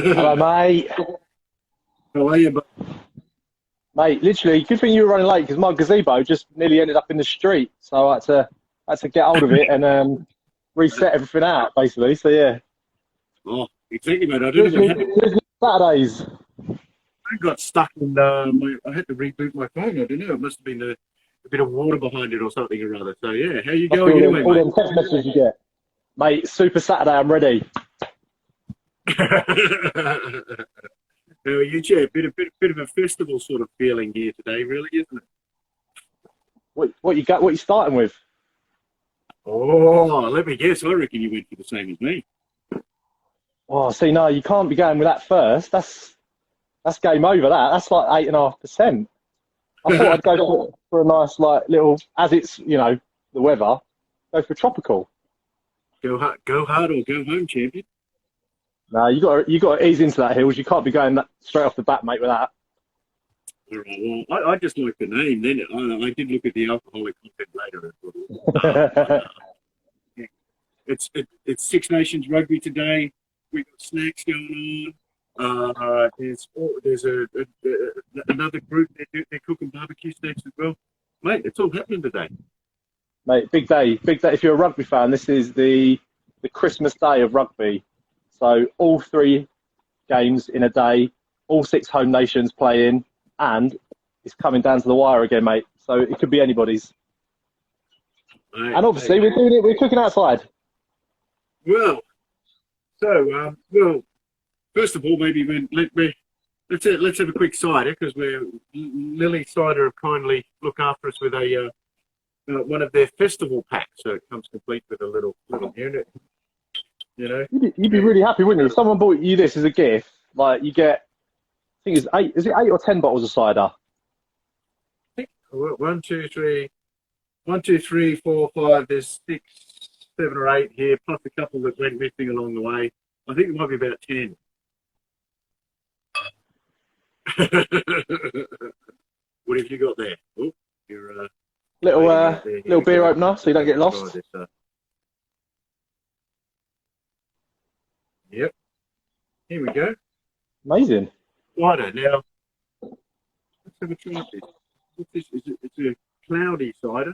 Hello, mate. How are you? But Mate, literally, good thing you were running late because my gazebo just nearly ended up in the street. So I had to get hold of it and reset everything out, basically. So, yeah. oh, exactly, mate. I don't Here's know what me, happened. here's me Saturdays. I got stuck in I had to reboot my phone. I don't know. It must have been a bit of water behind it or something or other. So yeah, how you Must be going anyway, all mate? them text messages you get. Mate, Super Saturday, I'm ready. How are you, Chad? Bit of a festival sort of feeling here today, really, isn't it? What you got? What you starting with? Oh, let me guess. I reckon you went for the same as me. Oh, see, no, you can't be going with that first. That's game over. That's like 8.5%. I thought I'd go for a nice like little, as it's the weather, go for tropical. Go hard or go home, champion. No, you got to ease into that hills. You can't be going straight off the bat, mate, with that. All right. Well, I just like the name. Then I did look at the alcoholic content later. Yeah. It's Six Nations rugby today. We've got snacks going on. There's another group. They're cooking barbecue snacks as well, mate. It's all happening today. Mate, big day, big day. If you're a rugby fan, this is the Christmas day of rugby. So all three games in a day, all six home nations playing, and it's coming down to the wire again, mate. So it could be anybody's. Mate, And obviously, we're doing it. We're cooking outside. well, well, first of all, maybe let's have a quick cider because Lily Cider have kindly looked after us with a one of their festival packs, so it comes complete with a little unit. You know, You'd be really happy, wouldn't you? If someone bought you this as a gift, like you get, I think it's eight. Is it 8 or 10 bottles of cider? one, two, three, 4, 5. There's 6, 7 or 8 here, plus a couple that went missing along the way. I think it might be about 10. What have you got there? Oh, you're Little beer opener, so you don't get lost. Yep. Here we go. Amazing. Cider. Now, let's have a try this. What's this? It's a cloudy cider,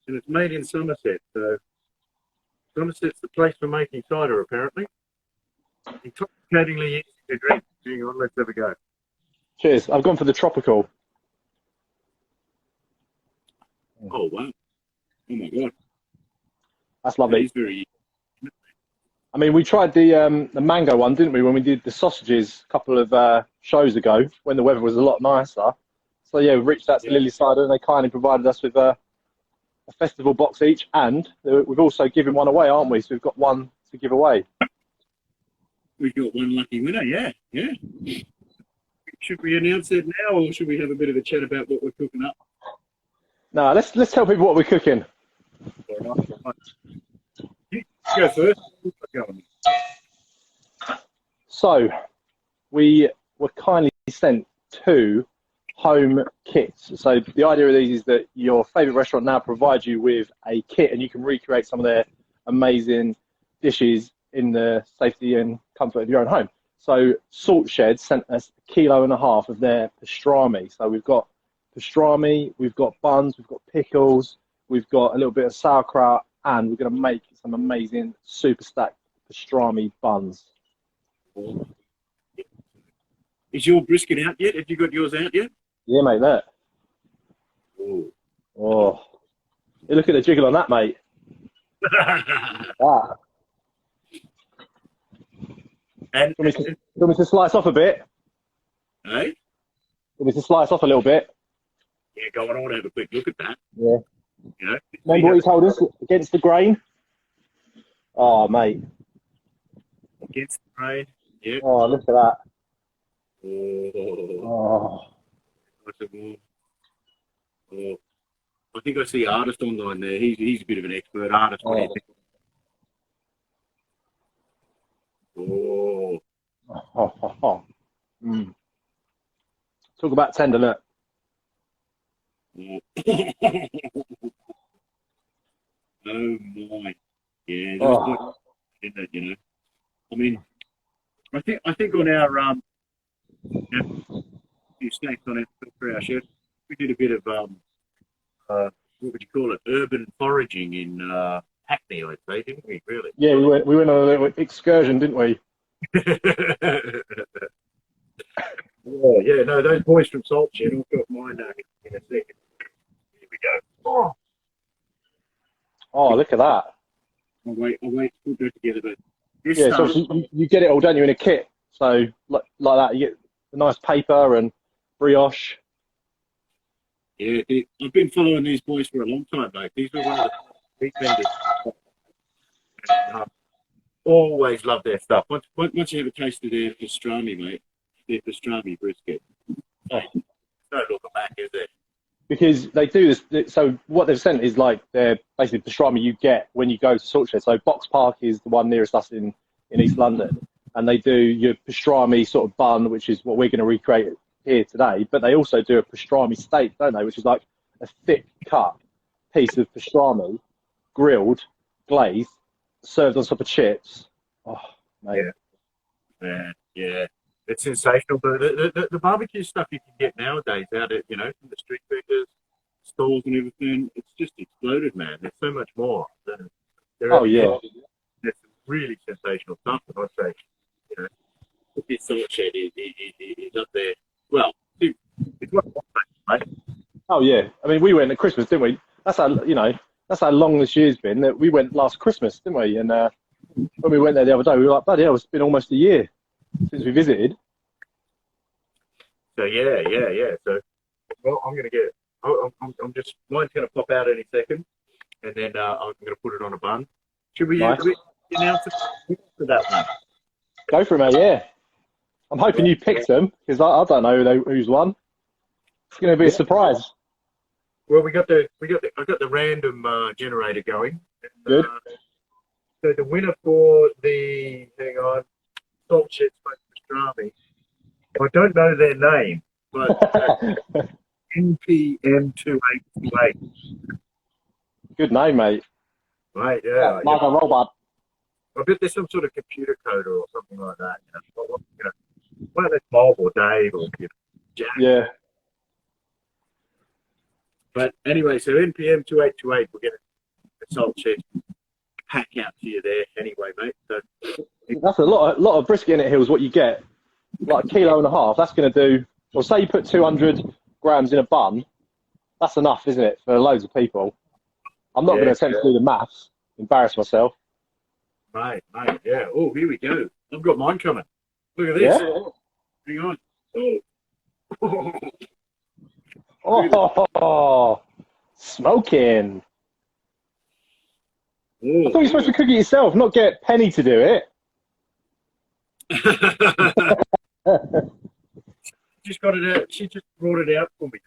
and it's made in Somerset. So Somerset's the place for making cider, apparently. Intoxicatingly easy to drink. Hang on, let's have a go. Cheers. I've gone for the tropical. Oh wow! Oh my god! That's That lovely. is very. I mean, we tried the mango one, didn't we, when we did the sausages a couple of shows ago, when the weather was a lot nicer. So yeah, we reached out to Yeah. Lily Cider, and they kindly provided us with a festival box each, and we've also given one away, aren't we? So we've got one to give away. We've got one lucky winner. Yeah, yeah. Should we announce it now, or should we have a bit of a chat about what we're cooking up? Now let's tell people what we're cooking. All right. You go first. Go on. So we were kindly sent 2 home kits. So the idea of these is that your favourite restaurant now provides you with a kit, and you can recreate some of their amazing dishes in the safety and comfort of your own home. So Salt Shed sent us 1.5 kilos of their pastrami. So we've got pastrami, we've got buns, we've got pickles, we've got a little bit of sauerkraut, and we're going to make some amazing super stacked pastrami buns. Is your brisket out yet? Have you got yours out yet? Yeah, mate, that. Oh. Oh, you look at the jiggle on that, mate. Ah. And Do you want me to slice off a bit? hey, Do you want me to slice off a little bit? yeah, go on. I want to have a quick look at that. Yeah. You know, Remember what he told us? Against the grain? Oh, mate. against the grain. Yeah. Oh, look at that. Oh, Oh. nice and warm. Oh, I think I see artist online there. He's a bit of an expert artist. What do you think? Oh, Oh, oh, oh. Mm. Talk about tender, look. oh. Oh my. Yeah, Oh. isn't it, you know? I mean, I think on our few snacks on our show, we did a bit of what would you call it? Urban foraging in Hackney, I'd say, didn't we? Really? Yeah, we went on a little excursion, didn't we? Yeah. No, those boys from Salt Shed. I've got mine in a second. Here we go. Oh, look at that. I'll wait to put that together. But this Yeah, so you get it all, don't you, in a kit? So like that, you get the nice paper and brioche. Yeah, I've been following these boys for a long time, mate. These were one of the big vendors. Always love their stuff. Once you ever tasted their pastrami, mate, their pastrami brisket, no looking back, is there? Because they do this, so what they've sent is like they're basically pastrami you get when you go to Salt Shed. So Box Park is the one nearest us in East London, and they do your pastrami sort of bun, which is what we're going to recreate here today. But they also do a pastrami steak, don't they? Which is like a thick cut piece of pastrami, grilled, glazed, served on top of chips. Oh, mate. Yeah. It's sensational. But the barbecue stuff you can get nowadays out at, from the street vendors, stalls and everything, it's just exploded, man. There's so much more. There's some really sensational stuff, and I'd say, this Salt Shed is up there. Well, it's one of my favorites, mate. Oh, yeah. I mean, we went at Christmas, didn't we? That's how long this year's been. That we went last Christmas, didn't we? And when we went there the other day, we were like, bloody hell, it's been almost a year since we visited. So yeah. So I'm gonna get. I'm just mine's gonna pop out any second, and then I'm gonna put it on a bun. Should we announce it for that one? Go for it, mate. Yeah. I'm hoping you picked them because I don't know who's won. It's gonna be a surprise. Well, I got the random generator going. Good. So the winner for the Salt Shed Pastrami, I don't know their name, but NPM2828. Good name, mate. Right, yeah. Like a robot. I bet there's some sort of computer code or something like that. One of those Bob or Dave or Jack. Yeah. But anyway, so NPM2828, we're going to Salt Shed pack out to you there anyway, mate. So that's a lot of brisket in it, Hills, what you get. Like 1.5 kilos. That's going to do, well, say you put 200 grams in a bun. That's enough, isn't it, for loads of people? I'm not going to attempt to do the maths, embarrass myself. Mate, yeah. Oh, here we go. I've got mine coming. Look at this. Yeah? Hang on. Oh, smoking. Oh. I thought you were supposed to cook it yourself, not get Penny to do it. Just got it out. She just brought it out for me.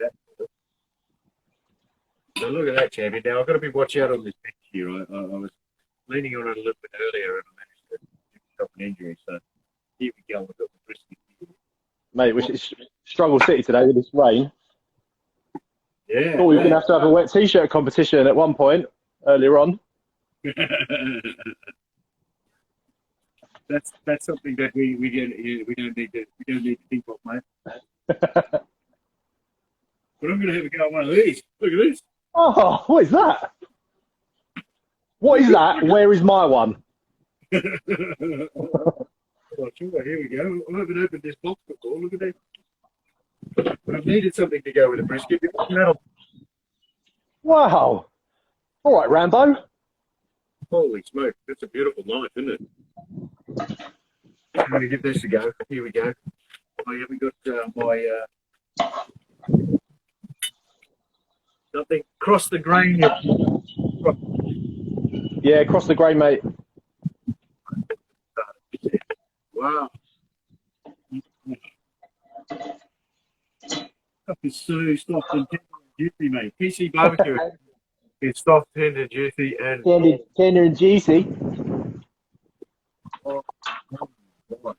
So look at that, champion. Now I've got to be watch out on this bench here. I was leaning on it a little bit earlier and I managed to pick up an injury. So here we go. We've got the brisket here. Mate, which is struggle city today with this rain. Yeah. Thought we were going to have a wet t-shirt competition at one point earlier on. That's something that we don't need to think of, mate. But I'm going to have a go at one of these. Look at this. Oh, what is that? What is that? Where is my one? Oh, sure, here we go. I haven't opened this box before. Look at that. But I've needed something to go with the brisket. Wow. All right, Rambo. Holy smoke. That's a beautiful knife, isn't it? I'm going to give this a go. Here we go. I haven't got my something. Cross the grain. Yeah, cross the grain, mate. Wow. Stuff is so soft and tender and juicy, mate. PC barbecue. It's soft, tender, juicy, and tender and juicy. Oh, gosh.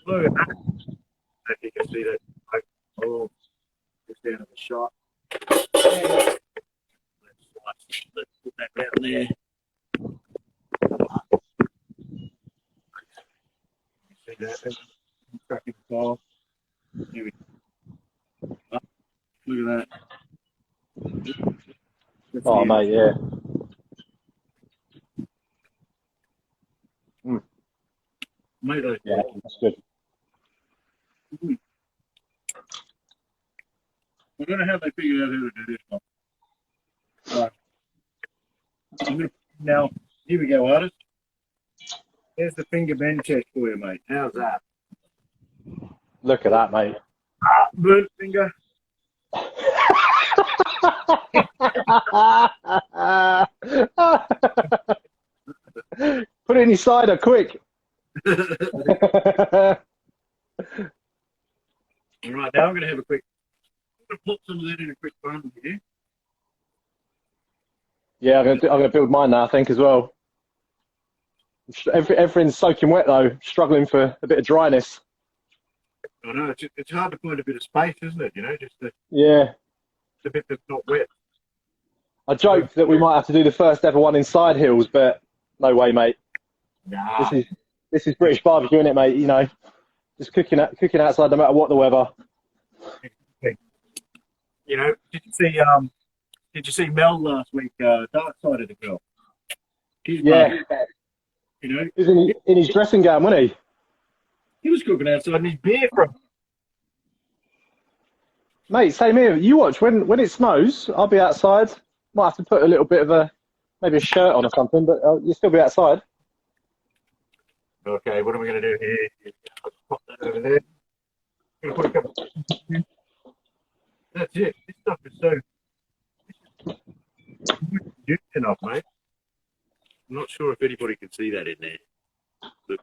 Look at that. If you can see that. Just down in the shot. Let's put that down there. that. Cracking the file. Here we go. Look at that. Oh, mate, yeah. Mate, Yeah, that's good. I don't know how they figured out how to do this one. Right. I'm gonna, now, here we go, artist. There's the finger bend test for you, mate. How's that? Look at that, mate. Burnt finger. Put it in your cider, quick. All right, now I'm going to have a quick. I'm going to put some of that in a quick bun here. Yeah, I'm gonna build mine now, I think, as well. Everything's soaking wet though. Struggling for a bit of dryness. I know it's hard to find a bit of space, isn't it? You know, just the bit that's not wet. I joked that we might have to do the first ever one inside Hills, but no way, mate. Nah. This is British barbecue, isn't it, mate? You know, just cooking outside no matter what the weather. You know, did you see Mel last week? Dark Side of the Girl. Yeah. You know, He was in his dressing gown, wasn't he? he was cooking outside in his beer from. Mate, same here. You watch when it snows. I'll be outside. Might have to put a little bit of maybe a shirt on or something, but you'll still be outside. Okay, what are we going to do here? Pop that over there. I'm going to put a couple. That's it. This stuff is so. Juice enough, mate. I'm not sure if anybody can see that in there. Look.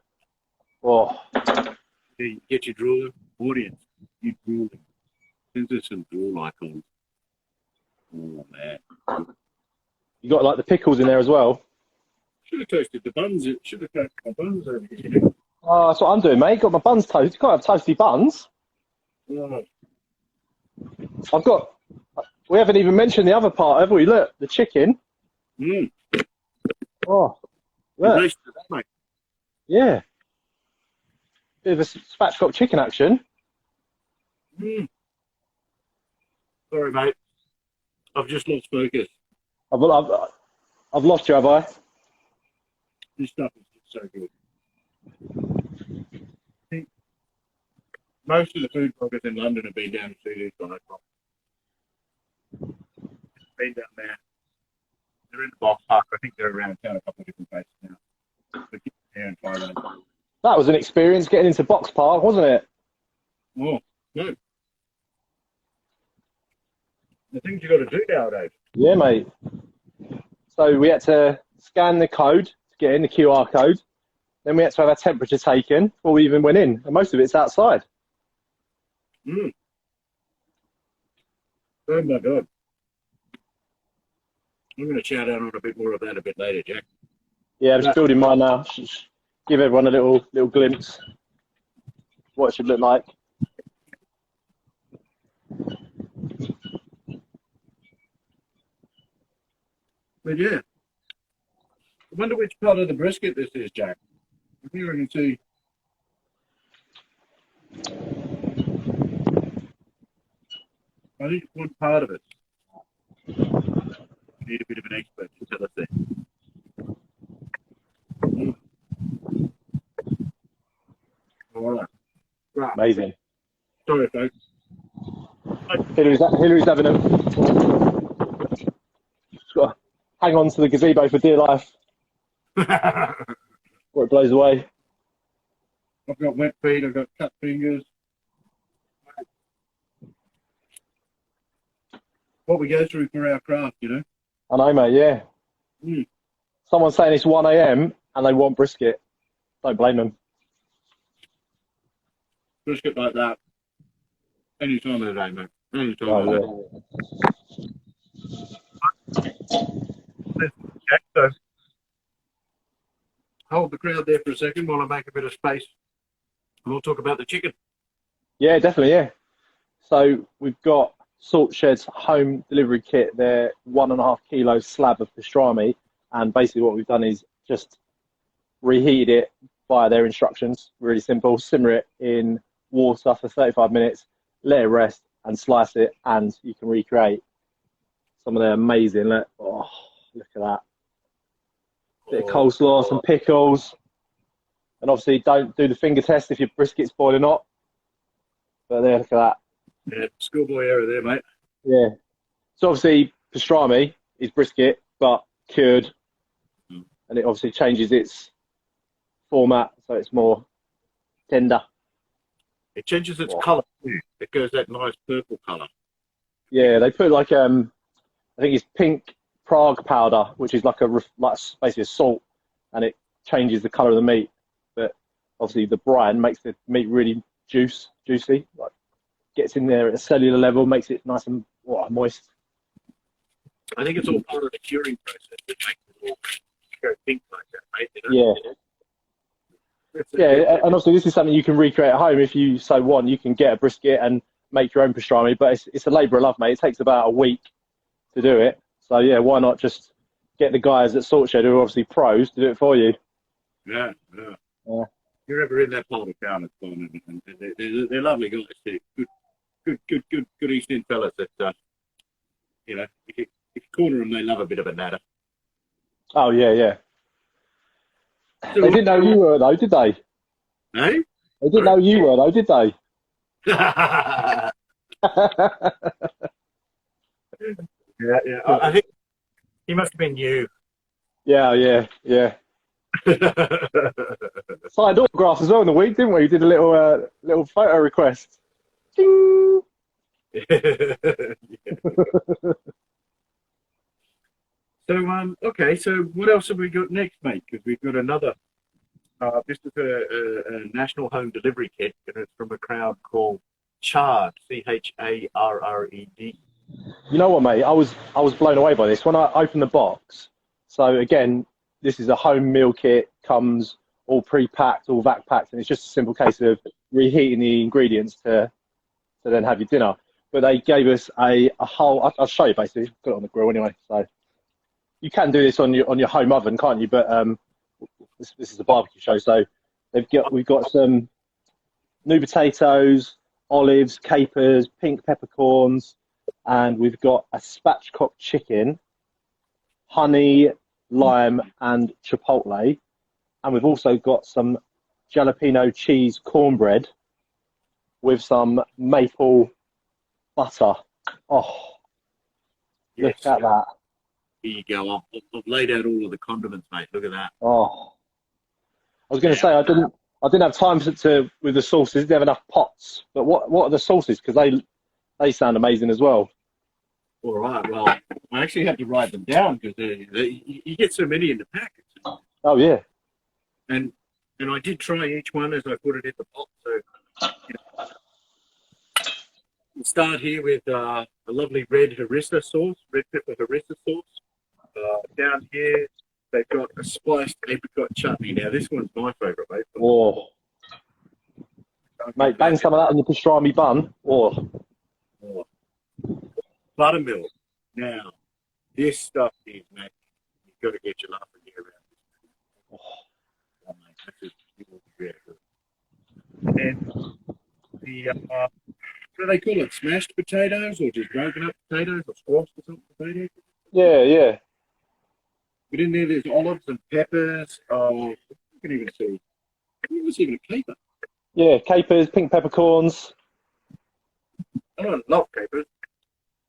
Oh, You get your drawer, audience. You draw them. There's some draw icons. Oh man. you got like the pickles in there as well. Should have toasted the buns. It should have toasted my buns over here. Oh, that's what I'm doing, mate. Got my buns toasted. You can't have toasty buns. Oh. We haven't even mentioned the other part, have we? Look, the chicken. Mm. Oh, look. Nice to that, mate. Yeah. Bit of a spatchcock chicken action. Mm. Sorry, mate. I've just lost focus. I've lost you, have I? This stuff is just so good. I think most of the food bloggers in London have been down to see these guys. Been down there. They're in the box park. I think they're around town a couple of different places now. But get there and try that. That was an experience getting into Box Park, wasn't it? Oh, no. The things you got to do nowadays. Yeah, mate. So we had to scan the code to get in, the QR code. Then we had to have our temperature taken before we even went in. And most of it's outside. Mm. Oh, my God. I'm going to shout out on a bit more of that a bit later, Jack. Yeah, I'm just building mine now. Just give everyone a little glimpse what it should look like. But yeah, I wonder which part of the brisket this is, Jack. Here I can see. I think it's one part of it. Need a bit of an expert to tell us that. All right. Right. Amazing. Sorry, folks. Hillary's having a... Just got to hang on to the gazebo for dear life. Or it blows away. I've got wet feet, I've got cut fingers. What we go through for our craft, you know? I know, mate, yeah. Mm. Someone's saying it's 1 a.m. and they want brisket. Don't blame them. Brisket like that. Any time of the day, mate. Any time of the day. Okay, so hold the crowd there for a second while I make a bit of space. And we'll talk about the chicken. Yeah, definitely, yeah. So we've got Salt Shed's home delivery kit, their 1.5 kilo slab of pastrami, and basically what we've done is just reheated it, via their instructions. Really simple. Simmer it in water for 35 minutes, let it rest, and slice it, and you can recreate some of their amazing. Look at that. Bit of coleslaw, some pickles, and obviously don't do the finger test if your brisket's boiling hot. But there, look at that. Yeah, schoolboy error there, mate. Yeah. So obviously pastrami is brisket, but cured, and it obviously changes its format, so it's more tender. It changes its colour too. It goes that nice purple colour. Yeah, they put like I think it's pink Prague powder, which is like basically a salt, and it changes the colour of the meat. But obviously the brine makes the meat really juicy, like gets in there at a cellular level, makes it nice and moist. I think it's all part of the curing process that makes it all go pink like that, mate. You know? Yeah. And also this is something you can recreate at home if you so want. You can get a brisket and make your own pastrami, but it's a labour of love, mate. It takes about a week to do it. So yeah, why not just get the guys at Salt Shed, who are obviously pros, to do it for you? Yeah. If you're ever in that part of town, it's fun, and they're lovely guys too. Good East End fellas that you know, if you corner them, they love a bit of a natter. Oh yeah. They didn't know you were though, did they? Hey? They didn't know you were though, did they? Yeah. I think he must have been you. Yeah. Signed autographs as well in the week, didn't we? We did a little photo request. Ding! So okay, so what else have we got next, mate? Because we've got another. This is a national home delivery kit, and it's from a crowd called Charred, CHARRED. You know what, mate? I was blown away by this when I opened the box. So again, this is a home meal kit, comes all pre-packed, all vac packed, and it's just a simple case of reheating the ingredients to then have your dinner. But they gave us a whole. I'll show you basically. Got it on the grill anyway. So you can do this on your home oven, can't you? But this is a barbecue show, so we've got some new potatoes, olives, capers, pink peppercorns, and we've got a spatchcock chicken, honey, lime, and chipotle, and we've also got some jalapeno cheese cornbread with some maple butter. Oh, Yes, look at that. Here you go. I've laid out all of the condiments, mate. Look at that. Oh, I was going to say I didn't have time to with the sauces. Didn't have enough pots. But what are the sauces? Because they sound amazing as well. All right. Well, I actually had to write them down because you get so many in the packet. Oh yeah. And I did try each one as I put it in the pot. So we'll start here with a lovely red harissa sauce, red pepper harissa sauce. Down here, they've got a spliced apricot chutney. Now, this one's my favourite, mate. Oh. Mate, bang some of that on your pastrami bun. Oh. Buttermilk. Now, this stuff is, mate, you've got to get your laughing here around. Oh, mate, this is very good. And the, what do they call it? Smashed potatoes or just broken up potatoes or squashed or something potatoes? Yeah. But in there's olives and peppers. Oh, you can even see. There's even a caper. Yeah, capers, pink peppercorns. I don't love capers.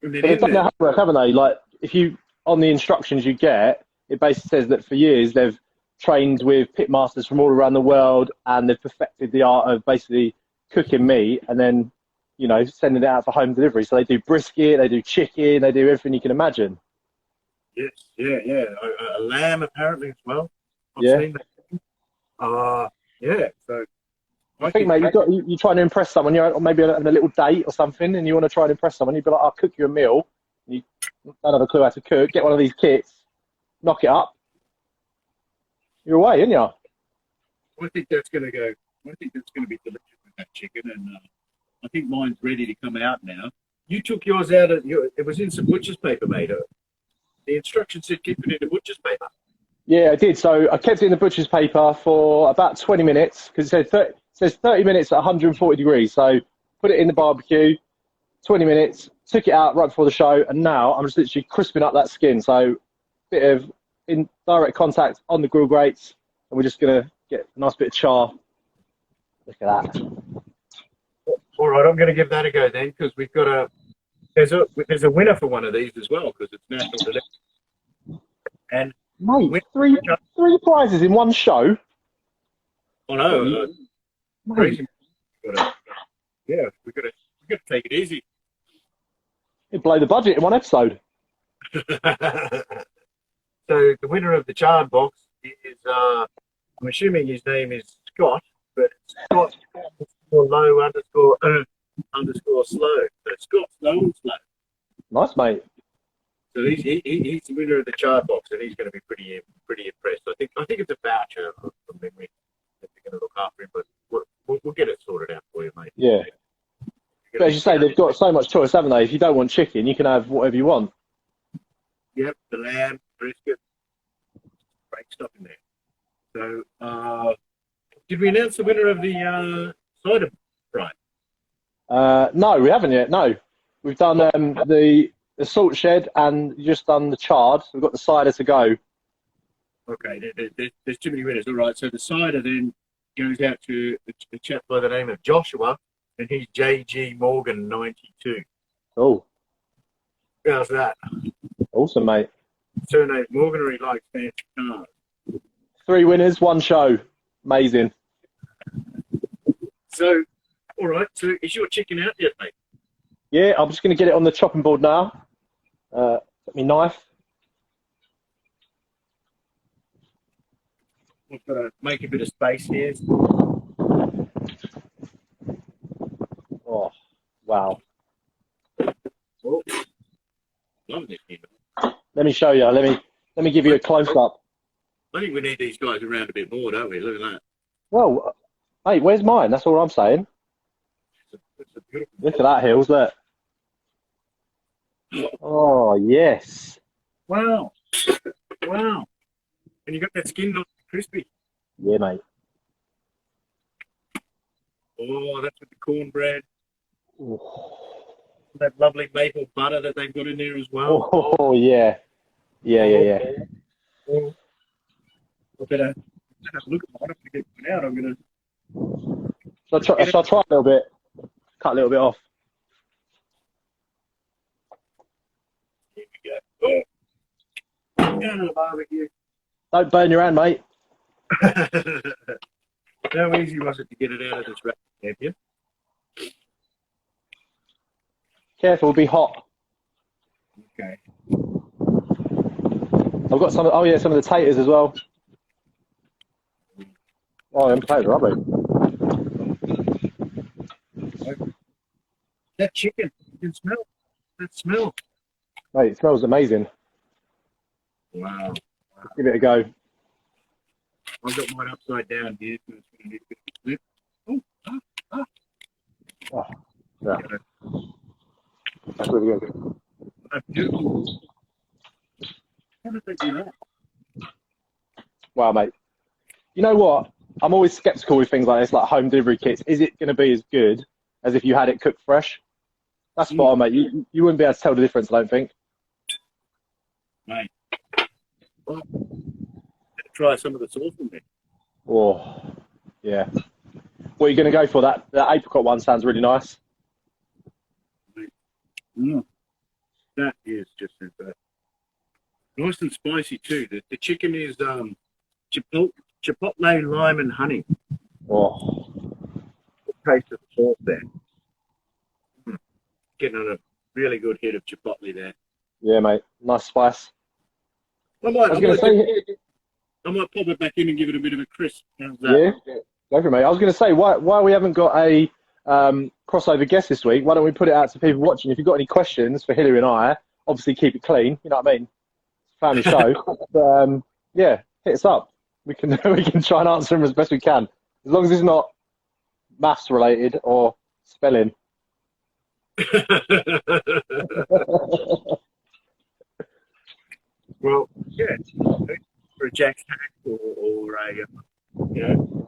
And then They've done their homework, haven't they? Like, if you, on the instructions you get, it basically says that for years they've trained with pit masters from all around the world and they've perfected the art of basically cooking meat and then, you know, sending it out for home delivery. So they do brisket, they do chicken, they do everything you can imagine. Yes, yeah. A lamb apparently as well. I've seen that. Yeah. So I think, mate, you're trying to impress someone. You're maybe on a little date or something, and you want to try and impress someone. You'd be like, "I'll cook you a meal." You don't have a clue how to cook. Get one of these kits, knock it up. You're away, aren't you? I think that's going to go. I think that's going to be delicious with that chicken, and I think mine's ready to come out now. You took yours out. It was in some butcher's paper, mate. The instructions said keep it in the butcher's paper. Yeah, I did. So I kept it in the butcher's paper for about 20 minutes because it says 30 minutes at 140 degrees. So put it in the barbecue, 20 minutes, took it out right before the show, and now I'm just literally crisping up that skin. So bit of in direct contact on the grill grates, and we're just gonna get a nice bit of char. Look at that. All right, I'm going to give that a go then, because we've got there's a winner for one of these as well, because it's national delivery. And Mate, three prizes in one show. Oh no, Mate. Yeah, we got to take it easy. It'd blow the budget in one episode. So the winner of the charred box is I'm assuming his name is Scott, but Scott low underscore slow. So Scott slow and slow. Nice, mate. So he's the winner of the charred box, and he's going to be pretty impressed. I think it's a voucher from memory that we're going to look after him, but we'll get it sorted out for you, mate. Yeah. But as you say, they've got so much choice, haven't they? If you don't want chicken, you can have whatever you want. Yep, the lamb, brisket, great stuff in there. So, did we announce the winner of the cider prize? No, we haven't yet. No, we've done the salt shed and just done the charred. We've got the cider to go. Okay, there's too many winners. All right, so the cider then goes out to a chap by the name of Joshua, and he's JG Morgan 92. Oh, how's that? Awesome, mate. Surname Morgan, or he likes fancy cars. 3 winners, 1 show. Amazing. So, all right. So, is your chicken out yet, mate? Yeah, I'm just going to get it on the chopping board now. Get me knife. I've got to make a bit of space here. Oh, wow. Oh, love this here. Let me show you. Let me give you a close up. I think we need these guys around a bit more, don't we? Look at that. Well, mate, where's mine? That's all I'm saying. It's a beautiful. Look at that, Hills. Look. Oh, yes. Wow. Wow. And you got that skin not crispy. Yeah, mate. Oh, that's with the cornbread. Ooh. That lovely maple butter that they've got in there as well. Oh, yeah. Yeah. Oh, I better have a look at mine. If I get it out, I'm going to... Shall I try a little bit? Cut a little bit off. Here we go. Oh. Down to the barbecue. Don't burn your hand, mate. How easy was it to get it out of this wrap, champion? Careful, it'll be hot. Okay. I've got some. Oh yeah, some of the taters as well. Oh, them taters are lovely. That chicken, you can smell that smell. Mate, it smells amazing. Wow. Give it a go. I've got mine upside down here, so it's going to need a bit of a flip. Oh, yeah. That's really good. That's beautiful. How did they do that? Wow, mate. You know what? I'm always sceptical with things like this, like home delivery kits. Is it going to be as good as if you had it cooked fresh? That's spot on, mate. You wouldn't be able to tell the difference, I don't think. Mate. Well, try some of the sauce from there. Oh, yeah. What are you going to go for? That apricot one sounds really nice. That is just super. Nice and spicy too. The chicken is chipotle, lime, and honey. Oh, Taste of the sauce there. Getting on a really good hit of chipotle there. yeah, mate. Nice spice. I might pop it back in and give it a bit of a crisp. How's that? Yeah, go for it, mate. I was going to say, why we haven't got a crossover guest this week, why don't we put it out to people watching? If you've got any questions for Hilary and I, obviously keep it clean, you know what I mean? Family show. But, yeah, hit us up. We can try and answer them as best we can. As long as it's not maths related or spelling. Well, yeah. for a Jack's hack or a, you know,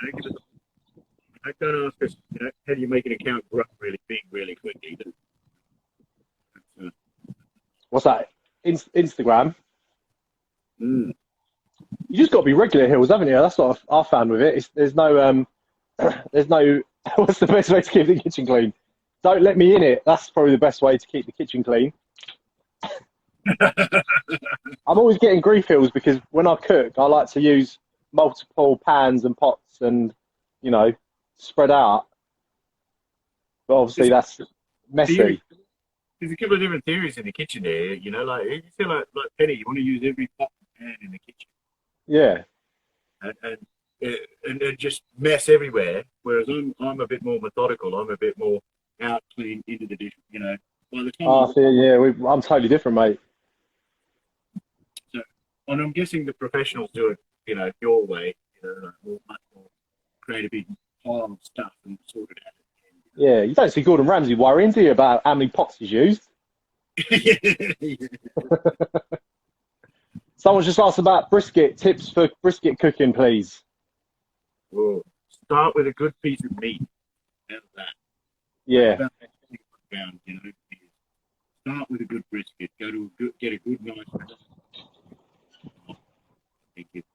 give us, don't ask us, you know, how do you make an account grow really big really quickly? What's that? Instagram? Mm. You just got to be regular, Hills, haven't you? That's what I found with it. There's no, what's the best way to keep the kitchen clean? Don't let me in it. That's probably the best way to keep the kitchen clean. I'm always getting grief, Hills, because when I cook, I like to use multiple pans and pots and, you know, spread out. But obviously that's messy. There's a couple of different theories in the kitchen there, you know, like you feel like Penny, you want to use every pot and pan in the kitchen. Yeah. And just mess everywhere. Whereas I'm a bit more methodical. I'm a bit more out, clean, into the dish. You know, by the time I'm totally different, mate. So, and I'm guessing the professionals do it, you know, your way. You know, like much more create a big pile of stuff and sort it out. Yeah, you don't see Gordon Ramsay worrying, do you, about how many pots he's used? Someone's just asked about brisket. Tips for brisket cooking, please. Well, start with a good piece of meat. How's that? Yeah. About that pound, you know. Start with a good brisket. Get a good nice.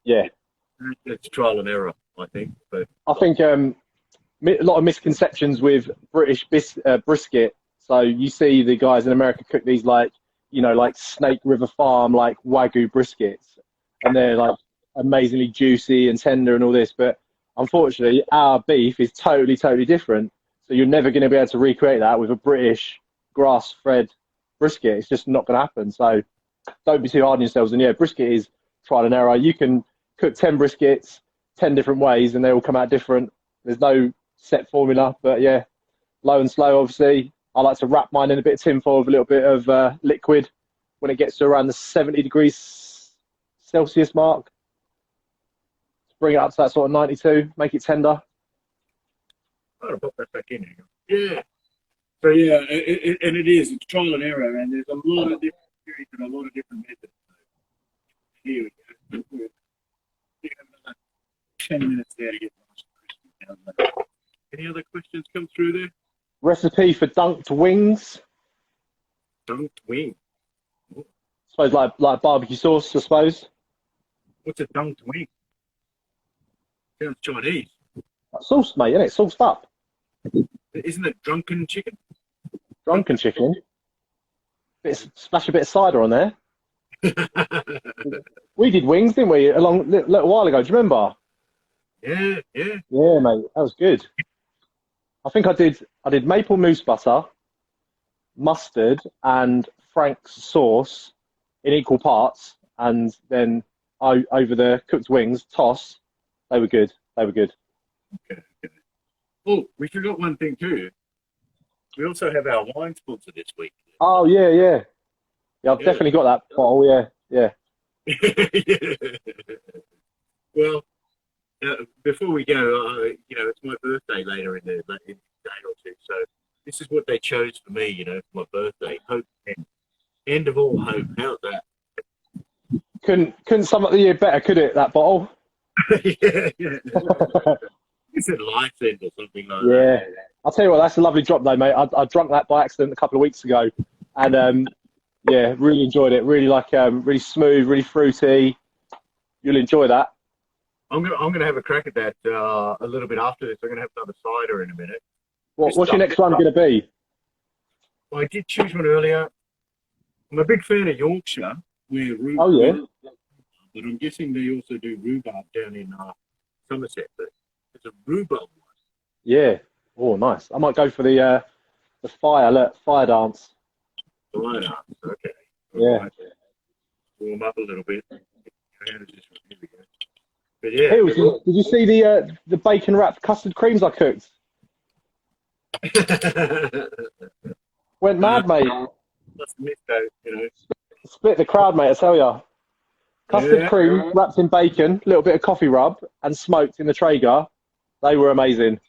Yeah. It's trial and error, I think. But I think a lot of misconceptions with British brisket. So you see the guys in America cook these like Snake River Farm, like Wagyu briskets, and they're like amazingly juicy and tender and all this. But unfortunately, our beef is totally, totally different. So you're never going to be able to recreate that with a British grass-fed brisket. It's just not going to happen. So don't be too hard on yourselves. And yeah, brisket is trial and error. You can cook 10 briskets 10 different ways and they all come out different. There's no set formula, but yeah, low and slow, obviously. I like to wrap mine in a bit of tin foil with a little bit of liquid when it gets to around the 70 degrees Celsius mark. Bring it up to that sort of 92, make it tender. I'll put that back in here. Yeah. So yeah, and it is. It's trial and error, and there's a lot of different theories and a lot of different methods. Here we go. We have another 10 minutes there to get lost. Any other questions come through there? Recipe for dunked wings. Dunked wing. I suppose like barbecue sauce, I suppose. What's a dunked wing? Sounds Chinese. Like sauce, mate, isn't it? Sauced up. Isn't it drunken chicken? Drunken chicken. Splash a bit of cider on there. We did wings, didn't we? A little while ago. Do you remember? Yeah. Yeah, mate. That was good. I think I did maple mousse butter, mustard, and Frank's sauce in equal parts, and then over the cooked wings, toss. They were good. Okay. Oh, we forgot one thing too. We also have our wine sponsor this week. Oh yeah. I've definitely got that bottle. Yeah. Well, before we go, it's my birthday later in the day or two. So this is what they chose for me, for my birthday. Hope end of all hope. How's that? Couldn't sum up the year better, could it? That bottle. Yeah. It's a life end or something like that. Yeah. I'll tell you what, that's a lovely drop though, mate. I drunk that by accident a couple of weeks ago, and yeah, really enjoyed it. Really really smooth, really fruity. You'll enjoy that. I'm gonna have a crack at that a little bit after this. I'm gonna have another cider in a minute. What's your next one going to be? Well, I did choose one earlier. I'm a big fan of Yorkshire. Where oh yeah. But I'm guessing they also do rhubarb down in Somerset. But it's a rhubarb one. Yeah. Oh, nice. I might go for the fire dance. Fire dance. Okay. Yeah. Right. Warm up a little bit. Here we go. But yeah. Hey, did you see the bacon wrapped custard creams I cooked? Went mad, mate. That's the myth, though. Split the crowd, mate. I tell ya. Custard cream wrapped in bacon, a little bit of coffee rub, and smoked in the Traeger. They were amazing.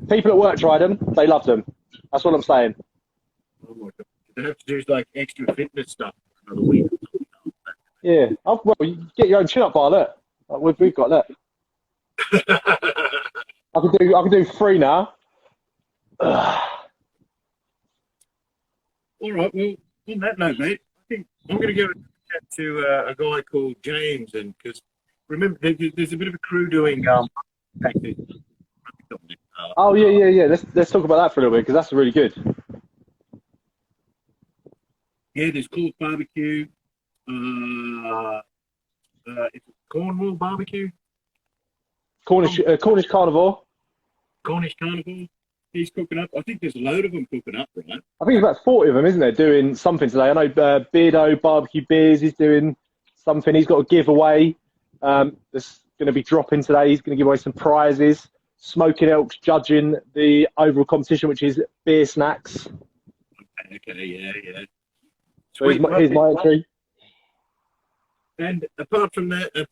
People at work tried them. They loved them. That's what I'm saying. Oh my God. They have to do like extra fitness stuff. another week. Yeah. Oh, well, you get your own chin-up bar, look. We've got that. I can do 3 now. All right. Well, on that note, mate, I think I'm going to go and chat to a guy called James, and because remember, there's a bit of a crew doing Oh yeah. Let's talk about that for a little bit because that's really good. Yeah, there's Cool Barbecue. It's Cornwall Barbecue. Cornish Carnivore. Cornish Carnival. He's cooking up. I think there's a load of them cooking up, right? I think there's about 40 of them, isn't there, doing something today. I know Beardo Barbecue Beers is doing something. He's got a giveaway that's going to be dropping today. He's going to give away some prizes. Smoking Elk's judging the overall competition, which is beer snacks. Okay, yeah. So here's my entry. And apart from that, it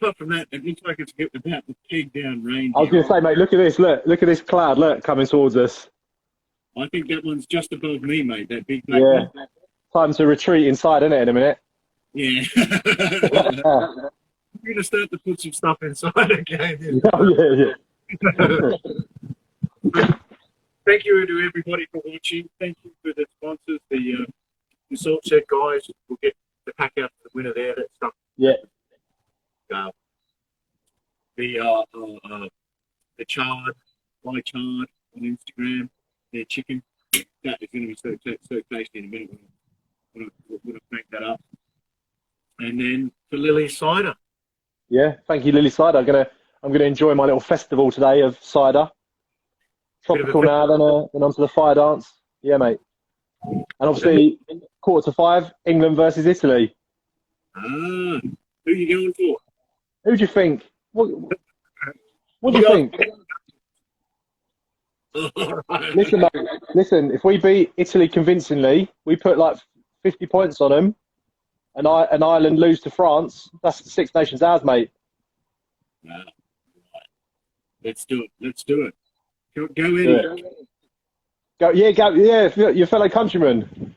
looks like it's about the pig down range. I was going to say, mate, look at this. Look at this cloud. Look, coming towards us. I think that one's just above me, mate. That big black one. One. Time to retreat inside, isn't it, in a minute? Yeah. We're going to start to put some stuff inside again. Oh, yeah. Thank you to everybody for watching. Thank you for the sponsors, the Salt Shed guys. We'll get the pack out to the winner there. That stuff. Yeah. The chard, my chard on Instagram. Their chicken. That is going to be so tasty in a minute when I crank that up. And then for Lily Cider. Yeah, thank you, Lily Cider. I'm gonna enjoy my little festival today of cider. Tropical now, then onto the fire dance. Yeah, mate. And obviously, 4:45, England versus Italy. Who are you going for? Who do you think? What do you think? Listen, mate. Listen. If we beat Italy convincingly, we put like 50 points on them, and Ireland lose to France. That's 6 Nations ours, mate. Wow. Let's do it. Go, Eddie. Go, your fellow countrymen.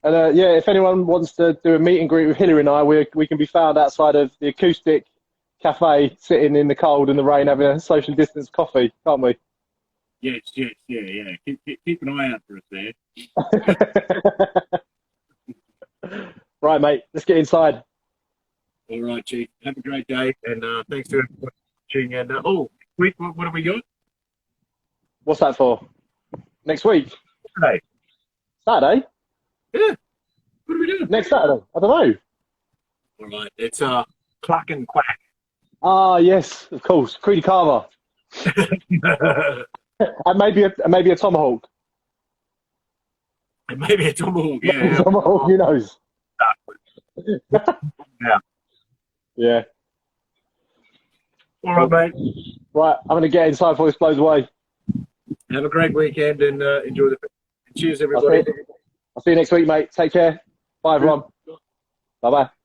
And if anyone wants to do a meet and greet with Hillary and I, we can be found outside of the Acoustic Cafe, sitting in the cold and the rain, having a social distance coffee, can't we? Yes, yeah. Keep an eye out for us there. Right, mate. Let's get inside. All right, Chief. Have a great day, and thanks to everyone for watching. And week, what have we got? What's that for? Next week? Saturday? Yeah. What are we doing? Next Saturday? I don't know. All right. It's Cluck and Quack. Ah, yes, of course. Creedy Carver. And maybe a tomahawk. And maybe a tomahawk. Yeah. Tomahawk. Who knows? Yeah. All right, mate. Right, I'm going to get inside before this blows away. Have a great weekend and enjoy the. Cheers, everybody. I'll see you next week, mate. Take care. Bye, everyone. Bye-bye.